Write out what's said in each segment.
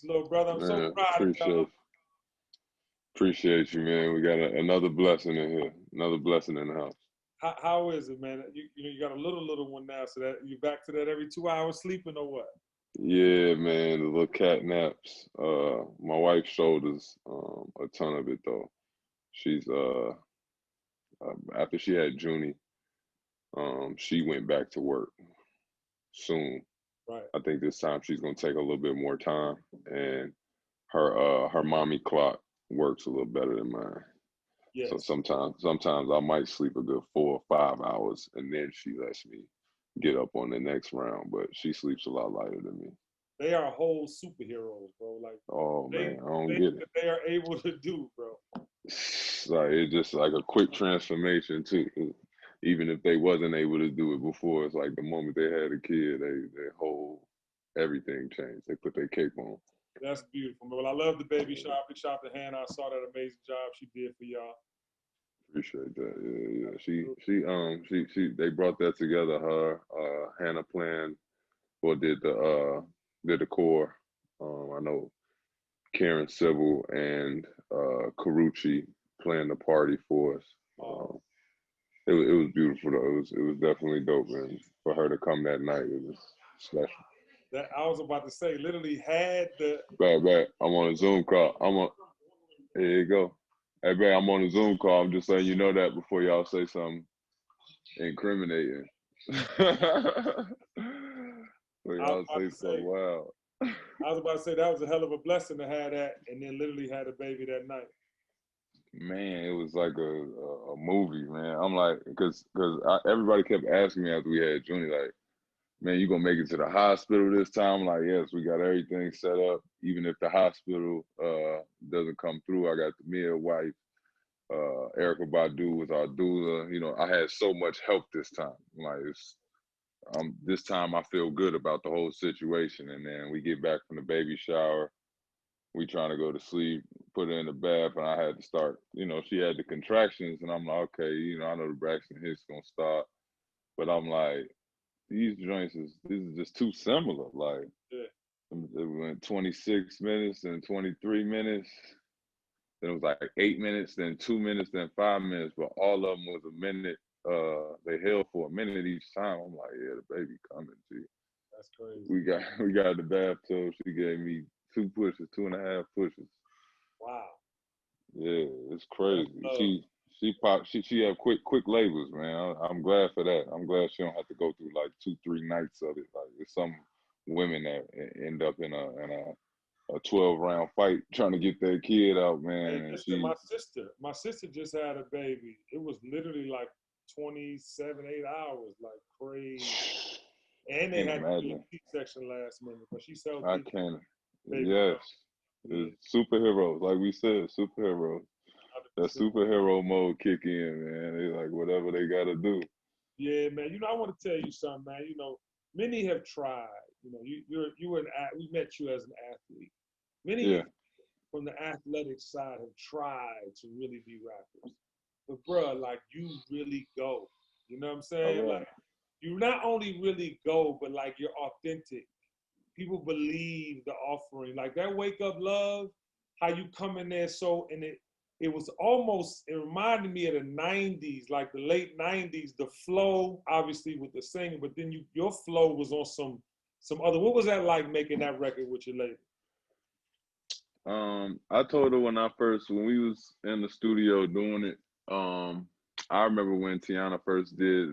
little brother. I'm so Man, proud of y'all. appreciate you, man. We got another blessing in here, another blessing in the house. How is it, man? You got a little one now, so that you back to that every 2 hours sleeping or what? Yeah, man, the little cat naps. My wife showed us a ton of it though. She's after she had Junie, she went back to work soon. Right. I think this time she's gonna take a little bit more time, and her mommy clock works a little better than mine. So Yes. sometimes I might sleep a good 4 or 5 hours, and then she lets me get up on the next round. But she sleeps a lot lighter than me. They are whole superheroes, bro. Like Oh they man, I don't things get it. that they are able to do, bro. Like it's just like a quick transformation too. Even if they wasn't able to do it before, it's like the moment they had a kid, they whole everything changed. They put their cape on. That's beautiful, man. Well, I love the baby shop. Big shop to Hannah. I saw that amazing job she did for y'all. Appreciate that. Yeah, yeah. She they brought that together. Her Hannah planned or did the core. I know Karen Civil and Carucci planned the party for us. Oh, It was beautiful though. It was definitely dope, and for her to come that night, it was special. that I was about to say, literally had the Bad. I'm on a Zoom call. Here you go. Hey, man, I'm on a Zoom call. I'm just letting you know that before y'all say something incriminating. Before I was y'all about say to so say wild. I was about to say that was a hell of a blessing to have that, and then literally had a baby that night. Man, it was like a movie, man. I'm like, cause everybody kept asking me after we had Junior, like, man, you gonna make it to the hospital this time? I'm like, yes, we got everything set up. Even if the hospital doesn't come through, I got the midwife. Erica Badu was our doula. You know, I had so much help this time. Like, this time I feel good about the whole situation. And then we get back from the baby shower. We trying to go to sleep, put her in the bath, and I had to start. You know, she had the contractions, and I'm like, okay, you know, I know the Braxton Hicks gonna start, but I'm like, this is just too similar. Like, Yeah, it went 26 minutes and 23 minutes. Then it was like 8 minutes, then 2 minutes, then 5 minutes. But all of them was a minute. They held for a minute each time. I'm like, yeah, the baby coming. G. that's crazy. We got the bathtub. She gave me 2.5 pushes. Wow, Yeah, it's that's crazy. love. She have quick labors, man. I'm glad for that. I'm glad she don't have to go through like 2-3 nights of it. Like there's some women that end up in a 12 round fight trying to get their kid out, Hey, man. And listen, she my sister just had a baby. It was literally like 27, 8 hours, like crazy. And they can't had to do imagine. a C-section last minute, but she so I did can't. baby. Yes, Yeah, it's superheroes, like we said, superheroes. That 100%. superhero mode kick in, man. They like whatever they gotta do. Yeah, man. I want to tell you something, man. Many have tried. You were we met you as an athlete. Yeah. Many from the athletic side have tried to really be rappers. But bruh, like you really go. You know what I'm All saying? right. Like you not only really go, but like you're authentic. People believe the offering. Like that wake up love, how you come in there so and it was almost it reminded me of the 90s, like the late 90s, the flow, obviously with the singing, but then your flow was on some other. What was that like making that record with your lady? I told her when we was in the studio doing it, I remember when Tiana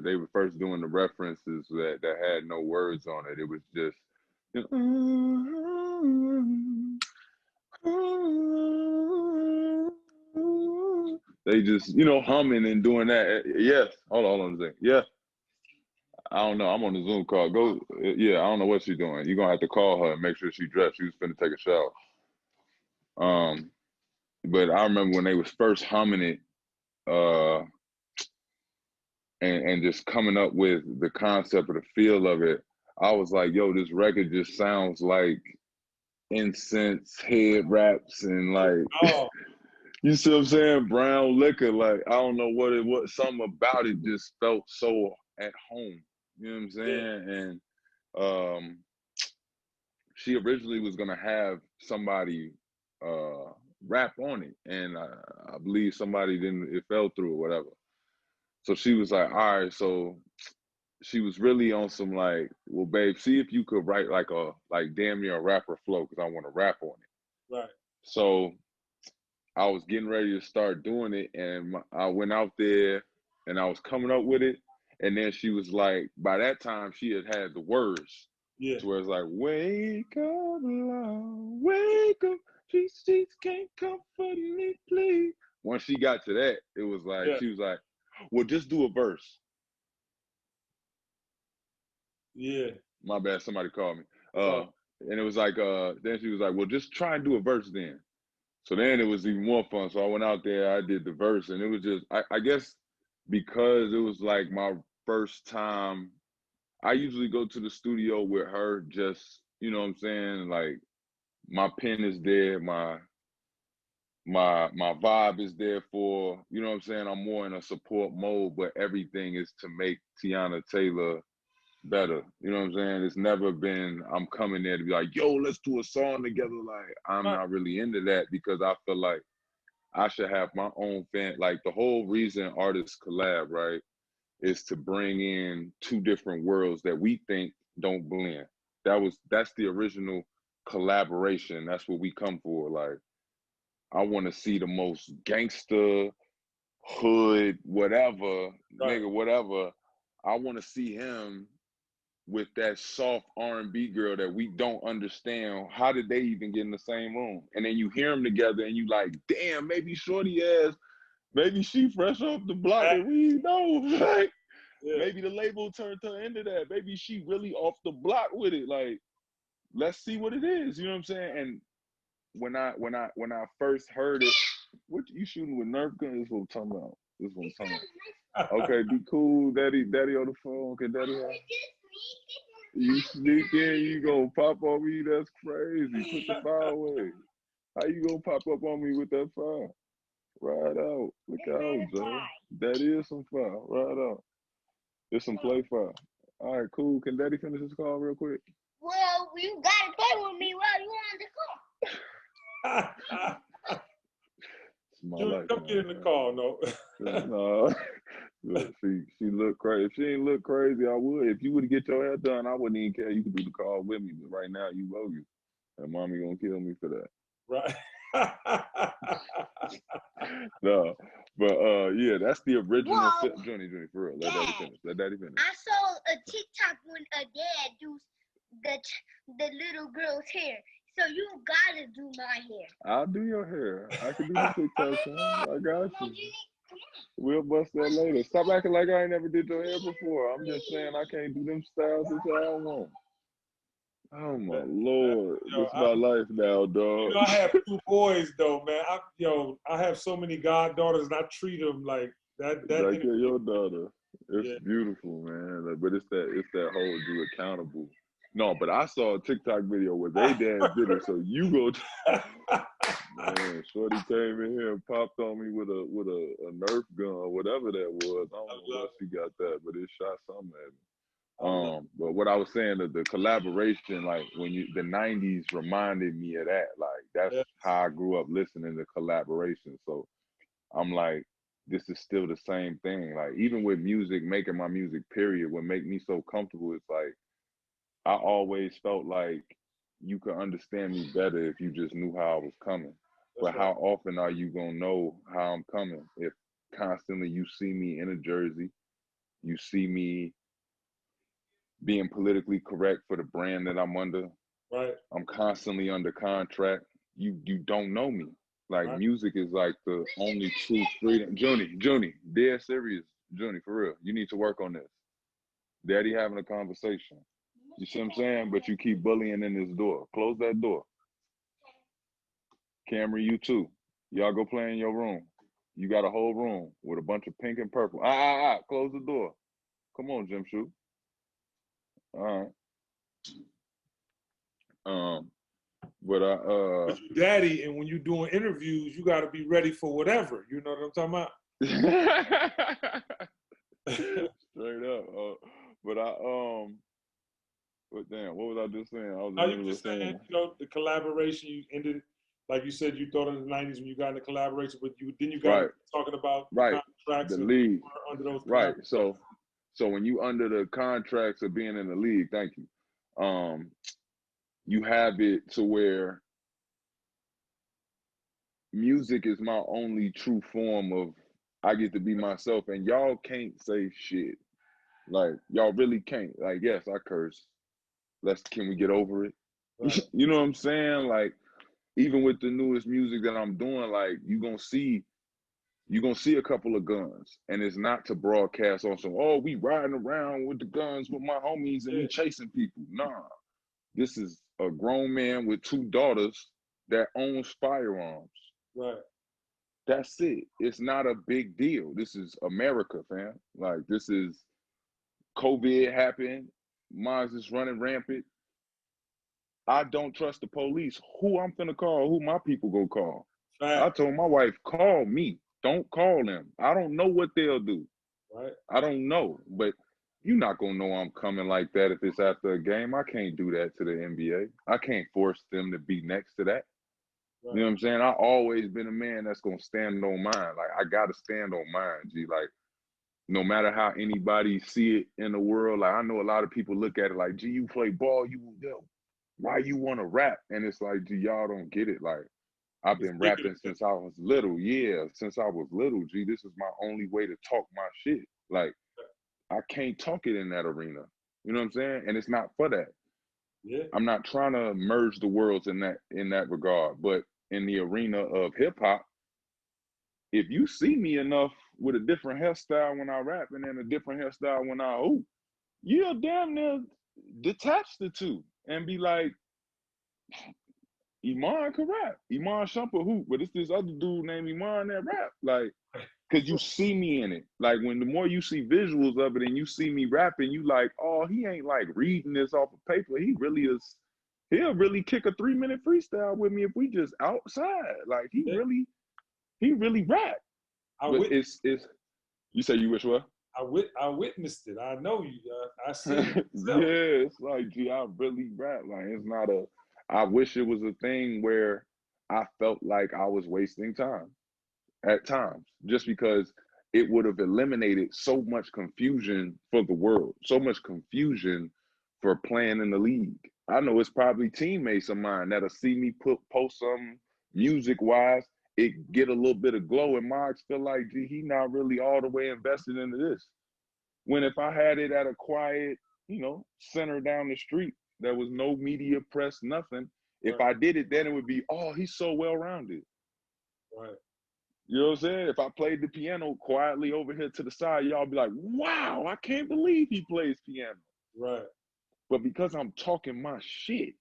they were first doing the references that had no words on it. It was just, you know, they just, humming and doing that. Yes. Hold on a second. Yeah. I don't know. I'm on the Zoom call. Go. Yeah. I don't know what she's doing. You're going to have to call her and make sure she's dressed. She was finna take a shower. Um, But I remember when they was first humming it, uh, and just coming up with the concept of the feel of it, I was like, yo, this record just sounds like incense, head wraps, and like, Oh, you see what I'm saying? Brown liquor. Like, I don't know what it was. Something about it just felt so at home. You know what I'm yeah. saying? And um, she originally was gonna have somebody rap on it, and I believe somebody didn't. It fell through or whatever. So she was like, all right. So she was really on some like, well, babe, see if you could write like damn near a rapper flow because I want to rap on it. Right. So I was getting ready to start doing it, and I went out there and I was coming up with it. And then she was like, by that time, she had the words. Yeah. To where it's like, wake up, love, wake up, these sheets can't comfort me, please. Once she got to that, it was like, Yeah. she was like, well, just do a verse. Yeah. My bad, somebody called me. Oh. And it was like, then she was like, well, just try and do a verse then. So then it was even more fun. So I went out there, I did the verse, and it was just, I guess because it was like my first time, I usually go to the studio with her just, you know what I'm saying? Like my pen is there, my vibe is there for, you know what I'm saying? I'm more in a support mode, but everything is to make Tiana Taylor better. You know what I'm saying? It's never been I'm coming there to be like, yo, let's do a song together. Like I'm not really into that because I feel like I should have my own fan. Like the whole reason artists collab, right, is to bring in two different worlds that we think don't blend. That's the original collaboration. That's what we come for. Like I want to see the most gangster hood, whatever, Right. nigga, whatever. I want to see him with that soft R&B girl that we don't understand. How did they even get in the same room? And then you hear them together and you like, damn, maybe shorty ass, maybe she fresh off the block and we know. Like, Yeah. maybe the label turned her into that. Maybe she really off the block with it. Like, let's see what it is. You know what I'm saying? And when I first heard it, what you shooting with Nerf gun? This is what I'm talking about. This is what I'm talking about. Okay, be cool, daddy on the phone. Okay, daddy. You sneak in, you gonna pop on me? That's crazy. Put the fire away. How you gonna pop up on me with that fire? Ride out. Look out, Joe. That is some fire. Ride out. It's some play fire. All right, cool. Can daddy finish this call real quick? Well, you gotta play with me while you on the call. Dude, don't get in the call, no. No. Look, she look crazy. If she ain't look crazy, I would. If you would get your hair done, I wouldn't even care. You could do the call with me. But right now, you owe you. And mommy gonna kill me for that. Right. No. But yeah, that's the original. Whoa. Johnny, for real. Let daddy finish. Let daddy finish. I saw a TikTok when a dad do the little girl's hair. So you gotta do my hair. I'll do your hair. I can do the TikTok song. I got you. We'll bust that later. Stop acting like I ain't never did your hair before. I'm just saying I can't do them styles that y'all want. Oh my Lord. This is my life now, dog. You know, I have two boys though, man. I have so many goddaughters and I treat them like that. Like your daughter. It's beautiful, man. Like, but it's that hold you accountable. No, but I saw a TikTok video where they dad did it, so you go. Man, shorty came in here and popped on me with a Nerf gun or whatever that was. I don't know where she got that, but it shot something at me. But what I was saying, the collaboration, like when the '90s reminded me of that. Like that's how I grew up listening to collaboration. So I'm like, this is still the same thing. Like even with music, making my music, period, what make me so comfortable is like I always felt like you could understand me better if you just knew how I was coming. But how often are you gonna know how I'm coming if constantly you see me in a jersey, you see me being politically correct for the brand that I'm under. Right. I'm constantly under contract. You don't know me. Like music is like the only true freedom. Junie, dead serious. Junie, for real. You need to work on this. Daddy having a conversation. You see what I'm saying? But you keep bullying in this door. Close that door. Camry, you too. Y'all go play in your room. You got a whole room with a bunch of pink and purple. Close the door. Come on, Jim Shoe. All right. But daddy, and when you're doing interviews, you gotta be ready for whatever. You know what I'm talking about? Straight up. But Damn, what was I just saying? I was in Are the you middle of just saying, saying. the collaboration you ended, like you said, you thought in the '90s when you got into collaboration, but you got Right, into talking about the right. contracts The and league. under those Right. contracts. So when you under the contracts of being in the league, thank you. You have it to where music is my only true form of I get to be myself, and y'all can't say shit. Like y'all really can't. Like, yes, I curse. Can we get over it? Right. You know what I'm saying? Like, even with the newest music that I'm doing, like you're gonna see a couple of guns, and it's not to broadcast on some, oh, we riding around with the guns with my homies and we chasing people. Nah. This is a grown man with 2 daughters that owns firearms. Right. That's it. It's not a big deal. This is America, fam. Like, this is COVID happened. Mine's is running rampant. I don't trust the police. Who I'm finna call? Who my people go call? I Fact. told my wife, call me. Don't call them. I don't know what they'll do. Right. I don't know. But you're not gonna know I'm coming like that if it's after a game. I can't do that to the NBA. I can't force them to be next to that. Right. You know what I'm saying? I always been a man that's gonna stand on mine. Like, I gotta stand on mine, G. Like, no matter how anybody see it in the world, like, I know a lot of people look at it like, G, you play ball, why you wanna rap? And it's like, G, y'all don't get it. Like, I've It's been bigger rapping than since I was little. Yeah, since I was little, G. This is my only way to talk my shit. Like, I can't talk it in that arena. You know what I'm saying? And it's not for that. yeah. I'm not trying to merge the worlds in that regard. But in the arena of hip hop, if you see me enough with a different hairstyle when I rap and then a different hairstyle when I hoop, you'll damn near detach the two and be like, Iman can rap. Iman Shumpert hoop, but it's this other dude named Iman that rap. Like, cause you see me in it. Like, when the more you see visuals of it and you see me rapping, you like, oh, he ain't like reading this off of paper. He really is. He'll really kick a 3-minute freestyle with me if we just outside. Like, he really rap. I But wit- it's you say you wish what? I witnessed it. I know you. I seen it myself. Yeah, it's like, gee, I really rap. Like, it's not a. I wish it was a thing where I felt like I was wasting time at times, just because it would have eliminated so much confusion for the world, so much confusion for playing in the league. I know it's probably teammates of mine that'll see me post some music wise, it get a little bit of glow, and Marks feel like, gee, he not really all the way invested into this. When if I had it at a quiet, center down the street, there was no media press, nothing. If Right. I did it, then it would be, oh, he's so well rounded. Right. You know what I'm saying? If I played the piano quietly over here to the side, y'all be like, wow, I can't believe he plays piano. Right. But because I'm talking my shit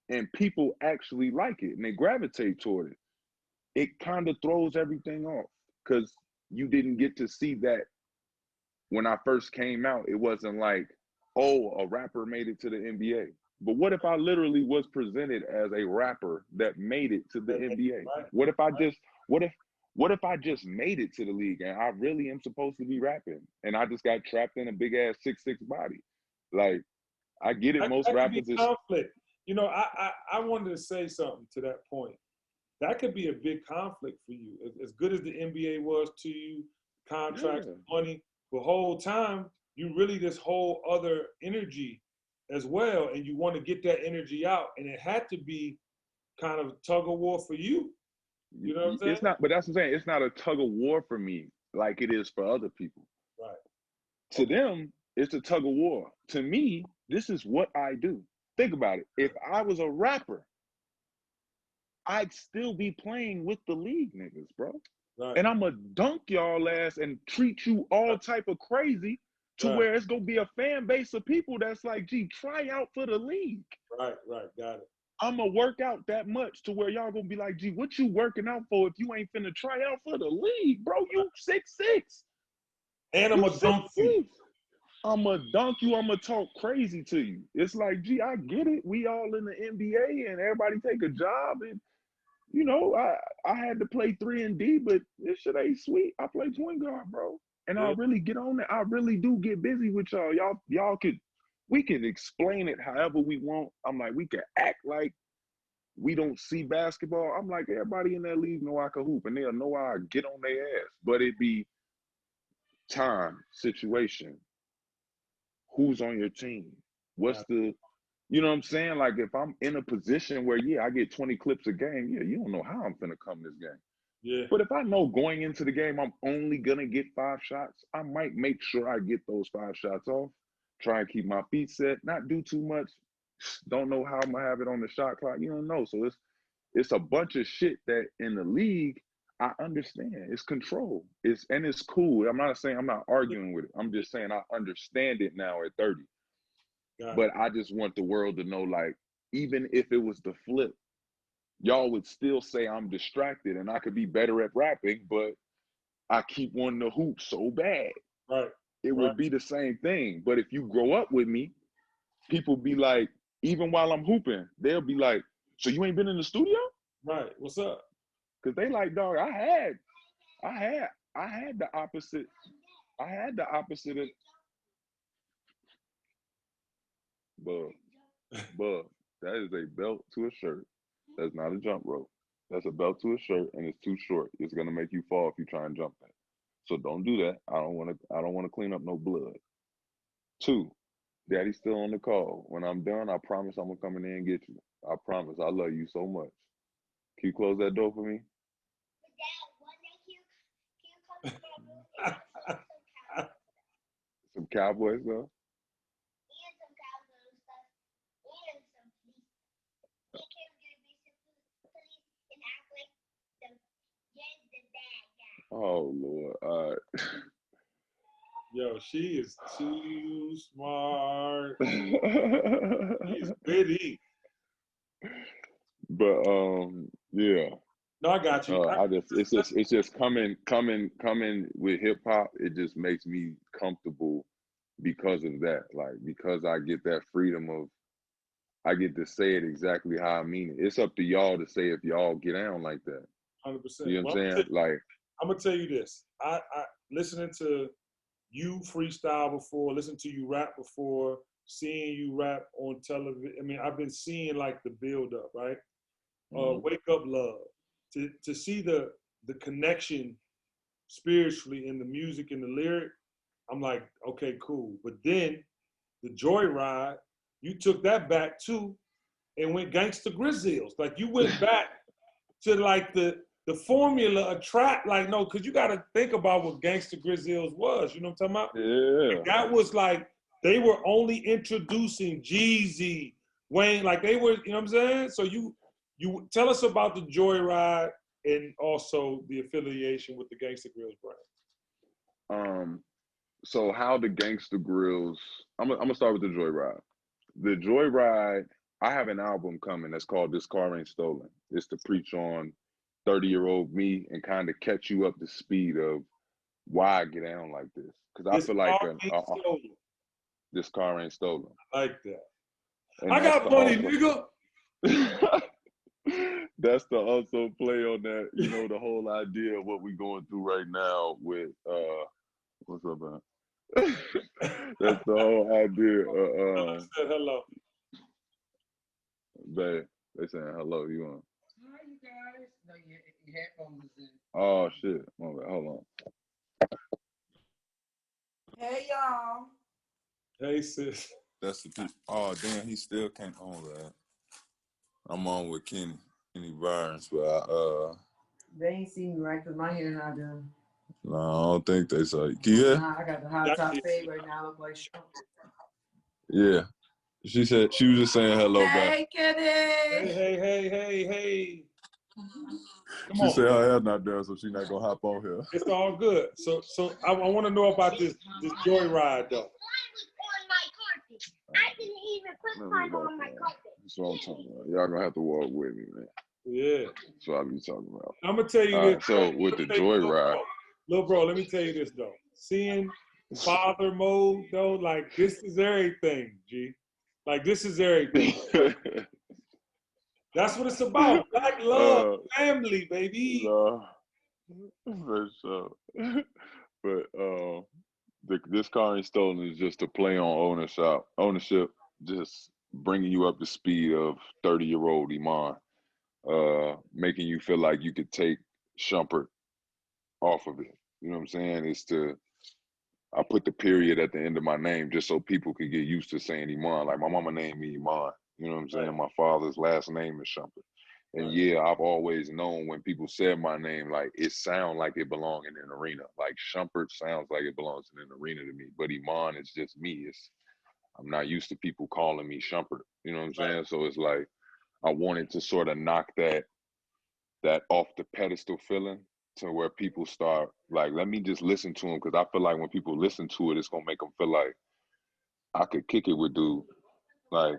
and people actually like it and they gravitate toward it, it kind of throws everything off, because you didn't get to see that when I first came out. It wasn't like, oh, a rapper made it to the NBA. But what if I literally was presented as a rapper that made it to the NBA? Right. What if I just what if I just made it to the league and I really am supposed to be rapping and I just got trapped in a big ass 6'6" body? Like, I get it, most That could be rappers is conflict. I wanted to say something to that point. That could be a big conflict for you. As good as the NBA was to you, contracts, money, the whole time, you really this whole other energy as well, and you want to get that energy out, and it had to be kind of tug of war for you. You know what I'm saying? It's not, but that's what I'm saying. It's not a tug of war for me like it is for other people. Right. To them, it's a tug of war. To me, this is what I do. Think about it. If I was a rapper, I'd still be playing with the league niggas, bro. Right. And I'm going to dunk y'all ass and treat you all type of crazy to where it's going to be a fan base of people that's like, gee, try out for the league. Right, got it. I'm going to work out that much to where y'all going to be like, gee, what you working out for if you ain't finna try out for the league, bro? You 6'6". And I'm going to dunk you. I'm going to dunk you. I'm going to talk crazy to you. It's like, gee, I get it. We all in the NBA and everybody take a job. And, I had to play 3 and D, but this shit ain't sweet. I play twin guard, bro. And I really get on it. I really do get busy with y'all. Y'all could we can explain it however we want. I'm like, we can act like we don't see basketball. I'm like, everybody in that league know I can hoop, and they'll know I get on their ass. But it be time, situation, who's on your team, what's the, you know what I'm saying? Like, if I'm in a position where, yeah, I get 20 clips a game, yeah, you don't know how I'm finna come this game. Yeah. But if I know going into the game, I'm only gonna get 5 shots, I might make sure I get those 5 shots off, try and keep my feet set, not do too much, don't know how I'm gonna have it on the shot clock, you don't know. So it's a bunch of shit that in the league, I understand. It's control. It's cool. I'm not saying I'm not arguing with it. I'm just saying I understand it now at 30. But I just want the world to know, like, even if it was the flip, y'all would still say I'm distracted and I could be better at rapping, but I keep wanting to hoop so bad. Right. It would be the same thing. But if you grow up with me, people be like, even while I'm hooping, they'll be like, so you ain't been in the studio? Right. What's up? Because they like, dog, I had the opposite. I had the opposite of, but that is a belt to a shirt. That's not a jump rope. That's a belt to a shirt, and it's too short. It's gonna make you fall if you try and jump that. So don't do that. I don't want to clean up no blood. 2, Daddy's still on the call. When I'm done, I promise I'm gonna come in there and get you. I promise. I love you so much. Can you close that door for me? Some cowboy stuff. Oh Lord! All right. Yo, she is too smart. She's witty. But yeah. No, I got you. It's just coming with hip hop. It just makes me comfortable because of that. Like, because I get that freedom of, I get to say it exactly how I mean it. It's up to y'all to say if y'all get down like that. 100%. You know what I'm saying? Like, I'm gonna tell you this. I listening to you freestyle before, listening to you rap before, seeing you rap on television. I mean, I've been seeing like the build up, right? Wake Up Love. To see the connection spiritually in the music and the lyric, I'm like, okay, cool. But then the Joyride, you took that back too and went Gangsta Grizzlies. Like, you went back to like the formula of trap. Like, no, because you got to think about what Gangsta Grizzlies was. You know what I'm talking about? yeah. Like, that was like, they were only introducing Jeezy, Wayne, like they were, you know what I'm saying? So you tell us about the Joyride and also the affiliation with the Gangsta Grills brand. So how the Gangsta Grills, I'm gonna start with the Joyride. The Joyride, I have an album coming that's called This Car Ain't Stolen. It's to preach on 30-year-old me and kind of catch you up to speed of why I get down like this. Because I feel like this car ain't stolen. I like that. And I got money, nigga. That's to also play on that, you know, the whole idea of what we're going through right now with what's up, man? That's the whole idea. Said hello. Babe, they saying hello. You want? Hi, you guys. No, your headphones is in. Oh shit! Hold on. Hey y'all. Hey sis. That's the thing. Oh damn, he still can't own that. I'm on with Kenny Virus, but They ain't seen me right because my hair not done. no, I don't think they saw you. Yeah. Nah, I got the hot top fade right now. I look like Shumpert. Yeah. She said she was just saying hello back. Hey, Kenny. Hey. Come she on. said her hair not done, so she's not gonna hop on here. It's all good. So I want to know about this Joyride though. I didn't even put mine on my carpet. That's what I'm talking about. Y'all gonna have to walk with me, man. Yeah. That's what I be talking about. I'm gonna tell you this. So with the Joyride, little bro, let me tell you this though. Seeing father mode though, like this is everything, G. Like this is everything. That's what it's about. Black love, family, baby. For sure. But this car ain't stolen is just a play on ownership, just bringing you up to speed of 30-year-old Iman, making you feel like you could take Shumpert off of it. You know what I'm saying? I put the period at the end of my name just so people could get used to saying Iman. Like my mama named me Iman. You know what I'm saying? Right. My father's last name is Shumpert. And yeah, I've always known when people said my name, like it sounds like it belongs in an arena. Like Shumpert sounds like it belongs in an arena to me. But Iman is just me. I'm not used to people calling me Shumpert. You know what I'm saying? Right. So it's like I wanted to sort of knock that off the pedestal feeling to where people start like, let me just listen to him, because I feel like when people listen to it, it's gonna make them feel like I could kick it with dude. Like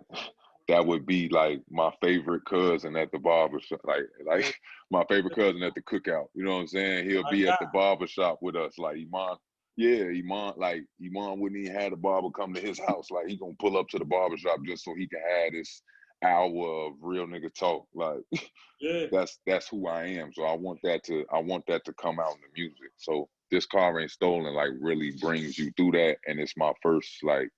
that would be like my favorite cousin at the barbershop, like my favorite cousin at the cookout. You know what I'm saying? He'll be at the barbershop with us, like Iman. Yeah, Iman, like Iman wouldn't even have the barber come to his house. Like he gonna pull up to the barbershop just so he can have this hour of real nigga talk. Like Yeah. that's who I am. So I want that to come out in the music. So this car ain't stolen like really brings you through that, and it's my first like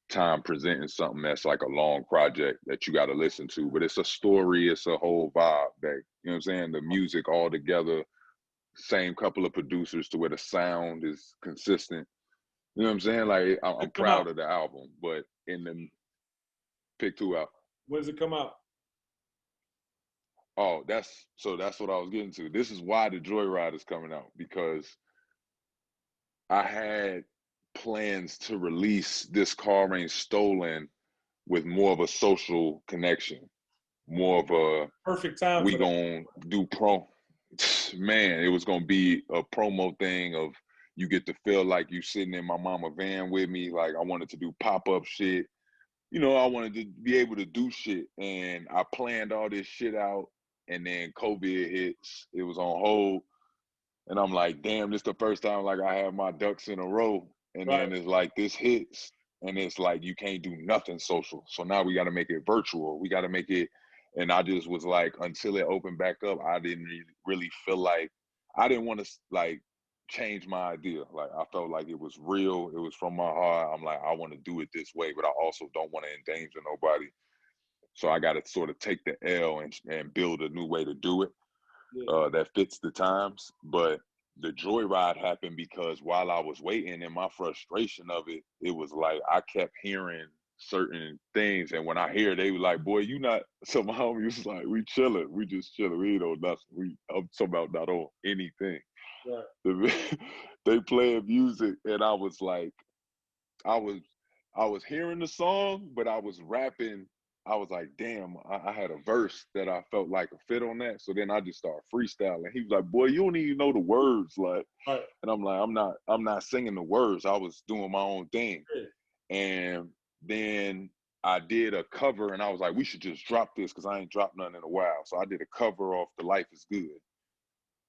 time presenting something that's like a long project that you got to listen to, but it's a story, it's a whole vibe that, you know what I'm saying, the music all together, same couple of producers to where the sound is consistent. You know what I'm saying? Like I'm proud of the album, but in the pick 2 out. When does it come out? Oh, that's what I was getting to. This is why the Joyride is coming out, because I had plans to release This Car Ain't Stolen with more of a social connection, more of a perfect time. We gonna do man, it was gonna be a promo thing of you get to feel like you sitting in my mama van with me. Like I wanted to do pop-up shit. You know, I wanted to be able to do shit. And I planned all this shit out, and then COVID hits. It was on hold. And I'm like, damn, this the first time like I have my ducks in a row. And then it's like this hits, and it's like you can't do nothing social. So now we got to make it virtual. We got to make it. And I just was like, until it opened back up, I didn't really feel like I didn't want to like change my idea. Like I felt like it was real. It was from my heart. I'm like, I want to do it this way, but I also don't want to endanger nobody. So I got to sort of take the L and build a new way to do it. That fits the times. But the Joyride happened because while I was waiting, and my frustration of it, it was like I kept hearing certain things, and when I hear it, they were like, boy, you not. So my homie was like, we chilling, we just chilling, we ain't on nothing, I'm talking about not on anything. They playing music, and I was like, I was hearing the song, but I was rapping. I was like, damn, I had a verse that I felt like a fit on that. So then I just started freestyling. He was like, boy, you don't even know the words. Like, and I'm like, I'm not singing the words. I was doing my own thing. And then I did a cover, and I was like, we should just drop this because I ain't dropped nothing in a while. So I did a cover off The Life is Good.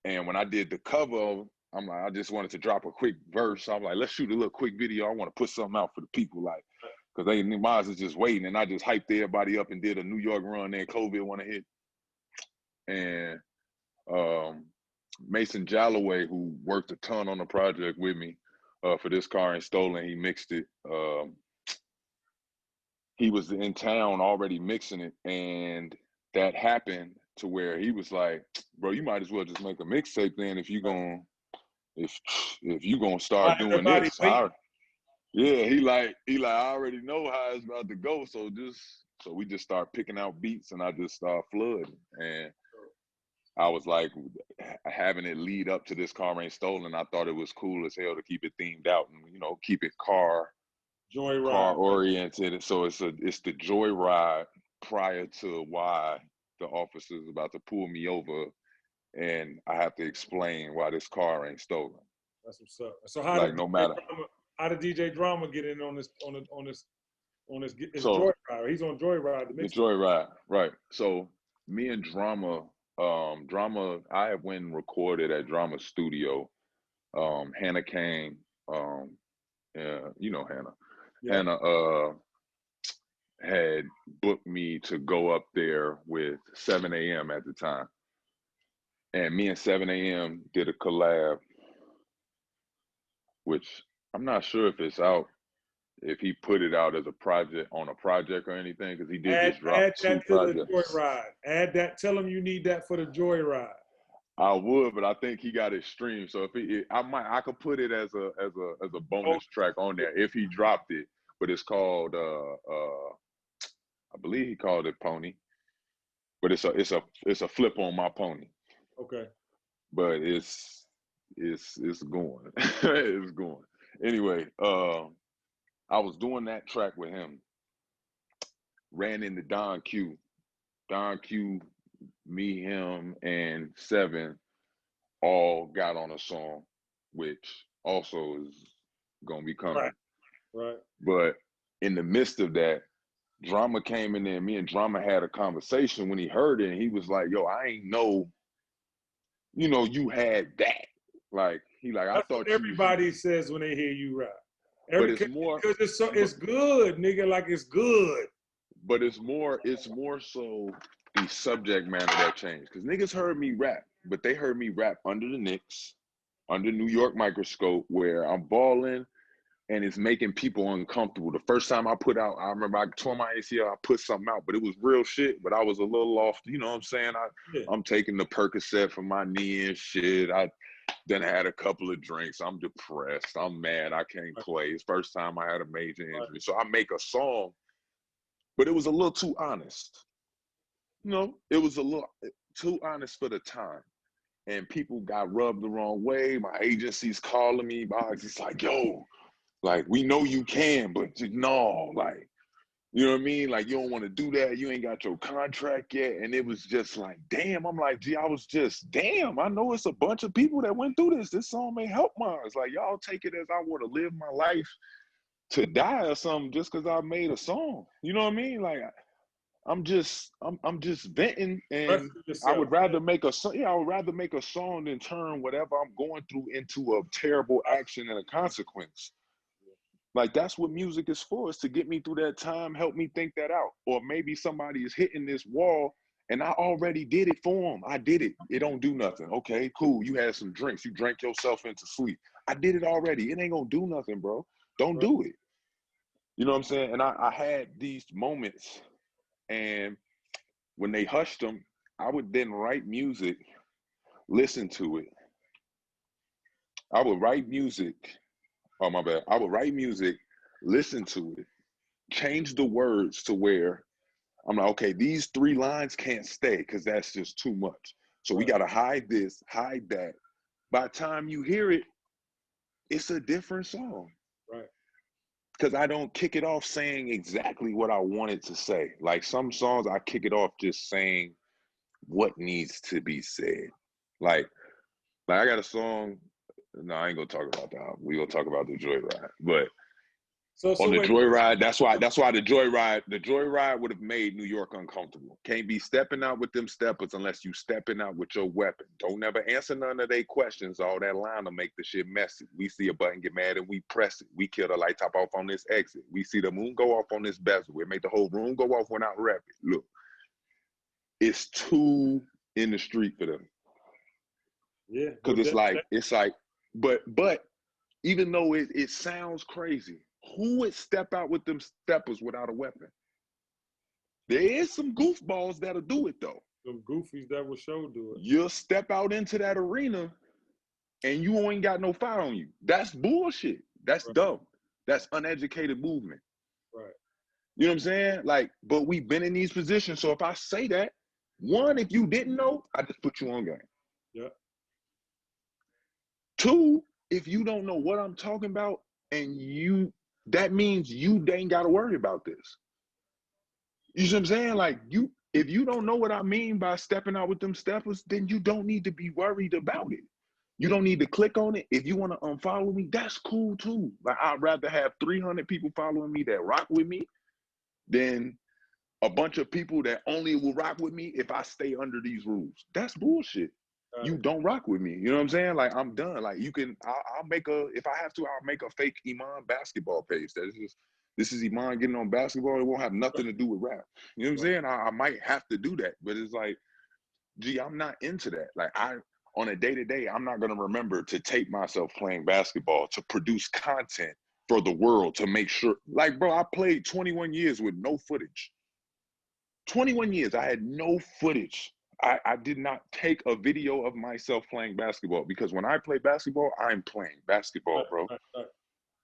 And when I did the cover, I'm like, I just wanted to drop a quick verse. I'm like, let's shoot a little quick video. I want to put something out for the people, like, because mine is just waiting. And I just hyped everybody up and did a New York run. Then COVID want to hit. And Mason Jalloway, who worked a ton on the project with me for This Car Ain't Stolen, he mixed it. He was in town already mixing it. And that happened to where he was like, bro, you might as well just make a mixtape then if you gonna start doing this. He like I already know how it's about to go. So we just start picking out beats, and I just start flooding. And I was like, having it lead up to This Car Ain't Stolen, I thought it was cool as hell to keep it themed out and, you know, keep it car oriented. So it's the joyride prior to why the officer's about to pull me over, and I have to explain why this car ain't stolen. That's what's up. So how did DJ Drama get in on this Joyride? He's on Joyride. The Joyride, right? So me and Drama, I went and recorded at Drama Studio. Hannah came, you know Hannah. Yeah. Hannah had booked me to go up there with 7 a.m. at the time. And me and 7 a.m. did a collab, which I'm not sure if it's out, if he put it out as a project on a project or anything, because he did just drop Add 2 that to the projects. joyride. Add that. Tell him you need that for the joyride. I would, but I think he got it streamed. So if I could put it as a Oh, bonus track on there if he dropped it. But it's called I believe he called it Pony. But it's a flip on my pony. okay. But it's going. It's going. Anyway, I was doing that track with him. Ran into Don Q. Don Q, me, him, and Seven all got on a song, which also is gonna be coming. Right. But in the midst of that, Drama came in there. Me and Drama had a conversation when he heard it, and he was like, "Yo, I ain't know, you had that." Like I That's thought what everybody says when they hear you rap. But it's more because it's good, nigga. Like it's good. But it's more so the subject matter that changed. Because niggas heard me rap, but they heard me rap under the Knicks, under New York microscope, where I'm balling and it's making people uncomfortable. The first time I put out, I remember I tore my ACL, I put something out, but it was real shit, but I was a little off, you know what I'm saying? I'm taking the Percocet for my knee and shit. I then had a couple of drinks. I'm depressed. I'm mad. I can't play. It's first time I had a major injury. So I make a song, but it was a little too honest. It was a little too honest for the time. And people got rubbed the wrong way. My agency's calling me. It's like, yo, like, we know you can, but no, like, you know what I mean? Like, you don't want to do that. You ain't got your contract yet. And it was just like, damn. I'm like, gee, I was just, damn. I know it's a bunch of people that went through this. This song may help mine. It's like, y'all take it as I want to live my life to die or something just because I made a song. You know what I mean? Like, I'm just venting, and I would rather make a song. Yeah, I would rather make a song than turn whatever I'm going through into a terrible action and a consequence. Like, that's what music is for, is to get me through that time, help me think that out. Or maybe somebody is hitting this wall and I already did it for them. I did it. It don't do nothing. Okay, cool. You had some drinks. You drank yourself into sleep. I did it already. It ain't gonna do nothing, bro. Don't do it. You know what I'm saying? And I had these moments, and when they hushed them, I would then write music, listen to it. I would write music. Oh, my bad. I would write music, listen to it, change the words to where I'm like, okay, these 3 lines can't stay because that's just too much. So we got to hide this, hide that. By the time you hear it, it's a different song. Right. Because I don't kick it off saying exactly what I wanted to say. Like, some songs, I kick it off just saying what needs to be said. Like I got a song. No, I ain't gonna talk about that. We gonna talk about the Joyride. But on the Joyride, that's why the Joyride would have made New York uncomfortable. Can't be stepping out with them steppers unless you stepping out with your weapon. Don't never answer none of their questions. All that line will make the shit messy. We see a button get mad and we press it. We kill the light top off on this exit. We see the moon go off on this bezel. We make the whole room go off when I rap it. Look, it's too in the street for them. Yeah. Because it's like, but even though it sounds crazy, who would step out with them steppers without a weapon? There is some goofballs that'll do it, though. Some goofies that will show do it. You'll step out into that arena and you ain't got no fire on you. That's bullshit. That's dumb. That's uneducated movement. Right. You know what I'm saying? Like, but we've been in these positions. So if I say that, one, if you didn't know, I just put you on game. Yeah. 2, if you don't know what I'm talking about, and that means you ain't got to worry about this. You see what I'm saying? Like, if you don't know what I mean by stepping out with them steppers, then you don't need to be worried about it. You don't need to click on it. If you want to unfollow me, that's cool too. Like, I'd rather have 300 people following me that rock with me than a bunch of people that only will rock with me if I stay under these rules. That's bullshit. You don't rock with me. You know what I'm saying? Like, I'm done. Like, I'll make if I have to, I'll make a fake Iman basketball page. This is Iman getting on basketball. It won't have nothing to do with rap. You know what I'm saying? I might have to do that, but it's like, gee, I'm not into that. Like, on a day-to-day, I'm not going to remember to tape myself playing basketball, to produce content for the world, to make sure. Like, bro, I played 21 years with no footage. 21 years, I had no footage. I did not take a video of myself playing basketball, because when I play basketball, I'm playing basketball, bro.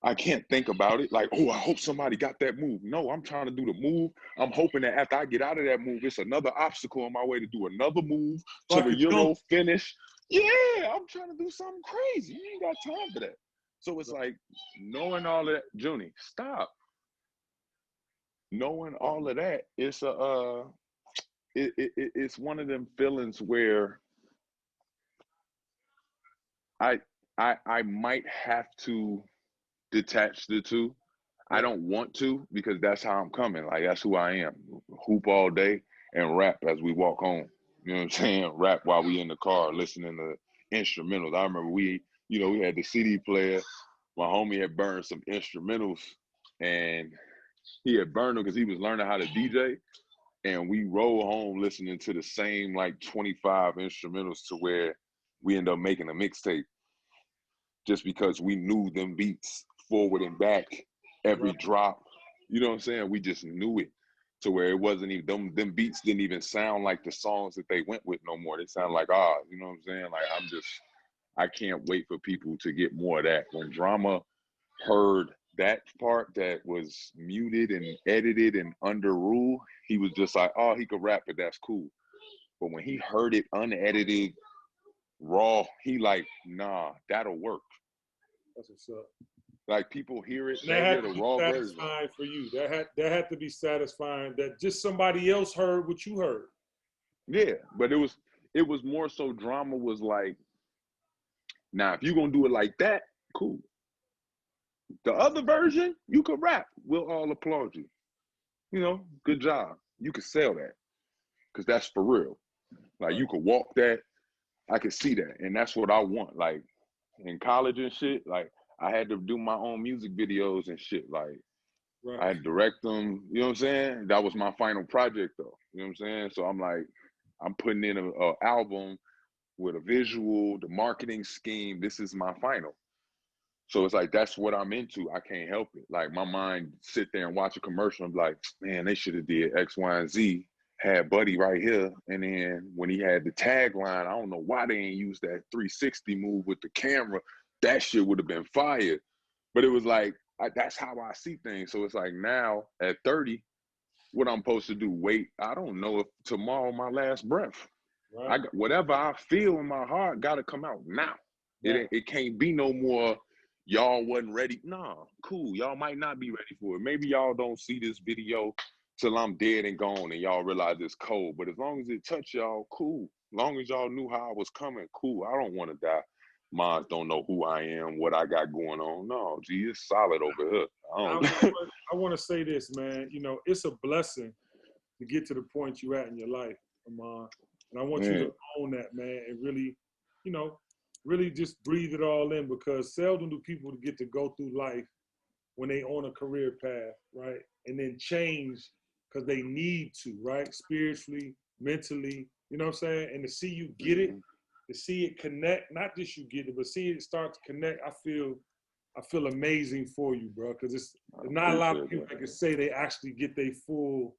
I can't think about it like, oh, I hope somebody got that move. No, I'm trying to do the move. I'm hoping that after I get out of that move, it's another obstacle on my way to do another move to the Euro finish. Yeah, I'm trying to do something crazy. You ain't got time for that. So it's like, knowing all that, Junie, stop. Knowing all of that, it's it's one of them feelings where I might have to detach the two. I don't want to, because that's how I'm coming. Like, that's who I am. Hoop all day and rap as we walk home. You know what I'm saying? Rap while we in the car listening to instrumentals. I remember we had the CD player. My homie had burned some instrumentals, and he had burned them because he was learning how to DJ. And we roll home listening to the same like 25 instrumentals, to where we end up making a mixtape, just because we knew them beats forward and back, every drop. You know what I'm saying? We just knew it, to where it wasn't even, them beats didn't even sound like the songs that they went with no more. They sound like, you know what I'm saying? Like, I can't wait for people to get more of that. When Drama heard that part that was muted and edited and under rule, he was just like, oh, he could rap, but that's cool. But when he heard it unedited, raw, he like, nah, that'll work. That's what's up. Like, people hear it, they hear the raw version. Satisfying for you. That had to be satisfying, that just somebody else heard what you heard. Yeah, but it was more so, Drama was like, now if you're gonna do it like that, cool. The other version, you could rap. We'll all applaud you. You know, good job. You could sell that, because that's for real. Like, you could walk that. I could see that, and that's what I want. Like, in college and shit, like, I had to do my own music videos and shit. Like, I had to direct them. You know what I'm saying? That was my final project, though. You know what I'm saying? So I'm like, I'm putting in a album with a visual, the marketing scheme. This is my final. So it's like, that's what I'm into. I can't help it. Like, my mind sit there and watch a commercial and be like, man, they should have did X, Y, and Z. Had Buddy right here. And then when he had the tagline, I don't know why they ain't used that 360 move with the camera. That shit would have been fired. But it was like, that's how I see things. So it's like, now at 30, what I'm supposed to do? Wait, I don't know if tomorrow my last breath. Right. Whatever I feel in my heart got to come out now. Right. It can't be no more, y'all wasn't ready. Nah, cool. Y'all might not be ready for it. Maybe y'all don't see this video till I'm dead and gone and y'all realize it's cold. But as long as it touched y'all, cool. As long as y'all knew how I was coming, cool. I don't want to die. Moms don't know who I am, what I got going on. No, gee, it's solid over here. I want to say this, man. You know, it's a blessing to get to the point you at in your life, Iman. And I want you to own that, man, and really, you know, really just breathe it all in, because seldom do people get to go through life when they on a career path, right? And then change because they need to, right? Spiritually, mentally, you know what I'm saying? And to see you get it, to see it connect, not just you get it, but see it start to connect, I feel amazing for you, bro, because it's not a lot of people that can say they actually get their full,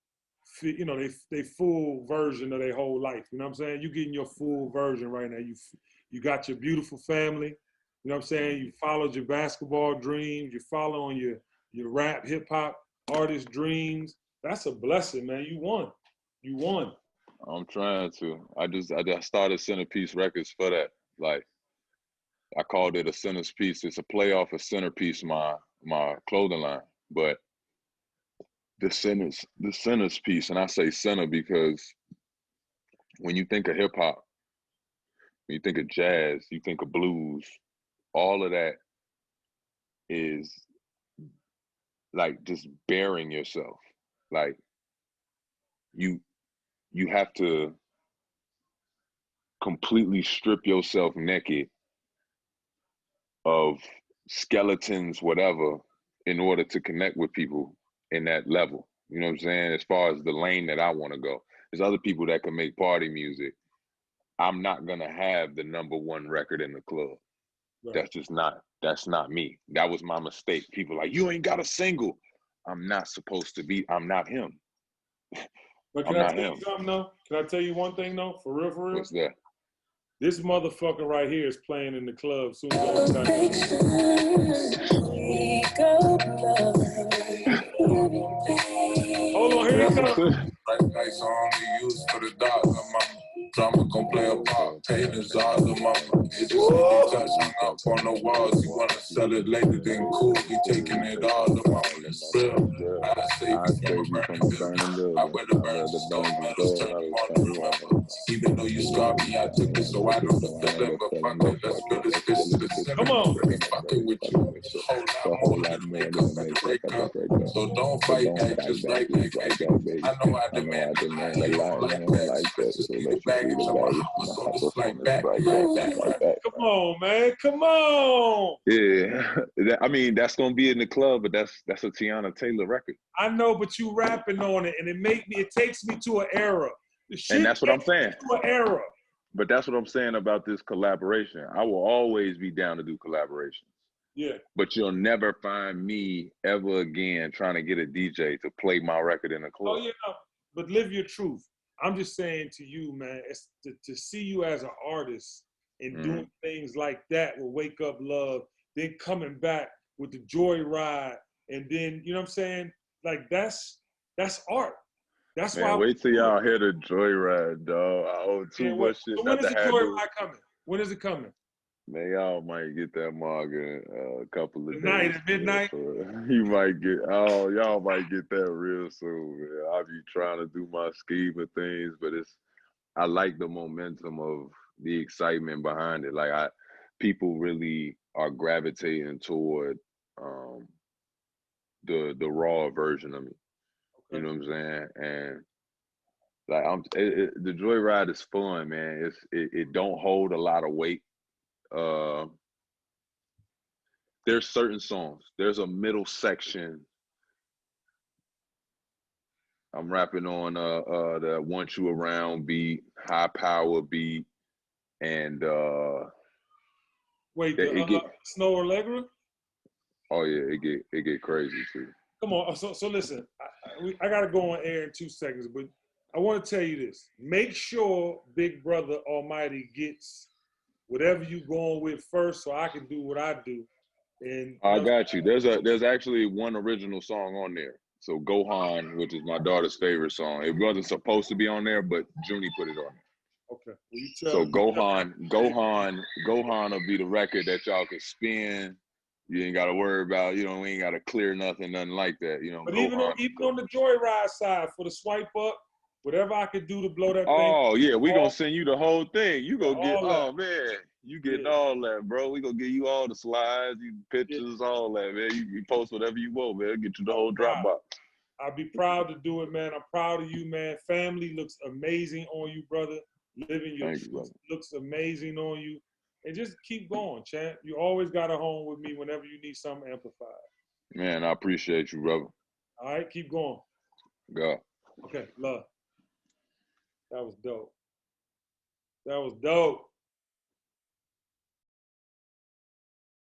you know, they full version of their whole life. You know what I'm saying? You getting your full version right now. You got your beautiful family. You know what I'm saying? You followed your basketball dreams. You follow on your rap, hip hop artist dreams. That's a blessing, man. You won. You won. I'm trying to. I started Centerpiece Records for that. Like, I called it a centerpiece. It's a play off of Centerpiece, my clothing line. But the centers piece, and I say center because when you think of hip hop, when you think of jazz, you think of blues, all of that is like just bearing yourself. Like, you have to completely strip yourself naked of skeletons, whatever, in order to connect with people in that level. You know what I'm saying? As far as the lane that I want to go. There's other people that can make party music. I'm not gonna have the #1 record in the club. Right. That's not me. That was my mistake. People like, you ain't got a single. I'm not supposed to be. I'm not him. But I'm can I not tell him. you something though? Can I tell you one thing though? For real, for real? What's that? This motherfucker right here is playing in the club soon as all done. Hold on, here he comes. Like song we use for the dog, mama. Drama gon' play a part. Haters all the mama. It just need touch hung up on the walls. You wanna sell it later than cool. We taking it all the mama. It's real. I save you from a burning building. I'd rather burn the stone metals, turn them on to remember. Even though you scarred me, I took it so I know the feeling. But fuck it, let's build this bitch to the center. Come on. Really fucking with you. A whole lot more than to make up at the breakup. So don't fight back, just right back, baby. I know I demand a lot, you don't like that. Just need the baggage on my house, so just like back. Come on, man. Come on. Yeah, I mean that's gonna be in the club, but that's a Tiana Taylor record. I know, but you rapping on it, and it takes me to an era. The shit And that's what I'm saying. To an era. But that's what I'm saying about this collaboration. I will always be down to do collaborations. Yeah. But you'll never find me ever again trying to get a DJ to play my record in a club. Oh yeah, no, but live your truth. I'm just saying to you, man, it's to see you as an artist and doing things like that will Wake Up Love, then coming back with the Joyride, and then, you know what I'm saying? Like that's art. That's Man, why. wait till y'all hear the Joyride, dog. I owe too much shit. So when is the Joyride coming? When is it coming? Man, y'all might get that mug in a couple of Tonight days. at midnight? You might get, y'all might get that real soon, man. I'll be trying to do my scheme of things, but I like the momentum of the excitement behind it. Like people really are gravitating toward the raw version of me. You know what I'm saying? And like the Joyride is fun, man. It don't hold a lot of weight. There's certain songs. There's a middle section. I'm rapping on the Want You Around beat, High Power beat, and wait, Snow Allegra? Oh yeah, it get crazy too. Come on, so listen, I gotta go on air in 2 seconds, but I want to tell you this: make sure Big Brother Almighty gets whatever you going with first, so I can do what I do. And I got you. There's actually one original song on there. So Gohan, which is my daughter's favorite song. It wasn't supposed to be on there, but Junie put it on there. Okay. So Gohan will be the record that y'all can spin. You ain't gotta worry about, we ain't gotta clear nothing like that. But even on the Joyride side, for the swipe up, whatever I could do to blow that thing. Oh yeah, we gonna send you the whole thing. You gonna get man. You getting all that, bro. We gonna give you all the slides, you pictures, all that, man. You post whatever you want, man. Get you the whole Dropbox. I'll be proud to do it, man. I'm proud of you, man. Family looks amazing on you, brother. Living your truth looks amazing on you. And just keep going, champ. You always got a home with me whenever you need something amplified. Man, I appreciate you, brother. All right, keep going. God. Okay, love. That was dope. That was dope.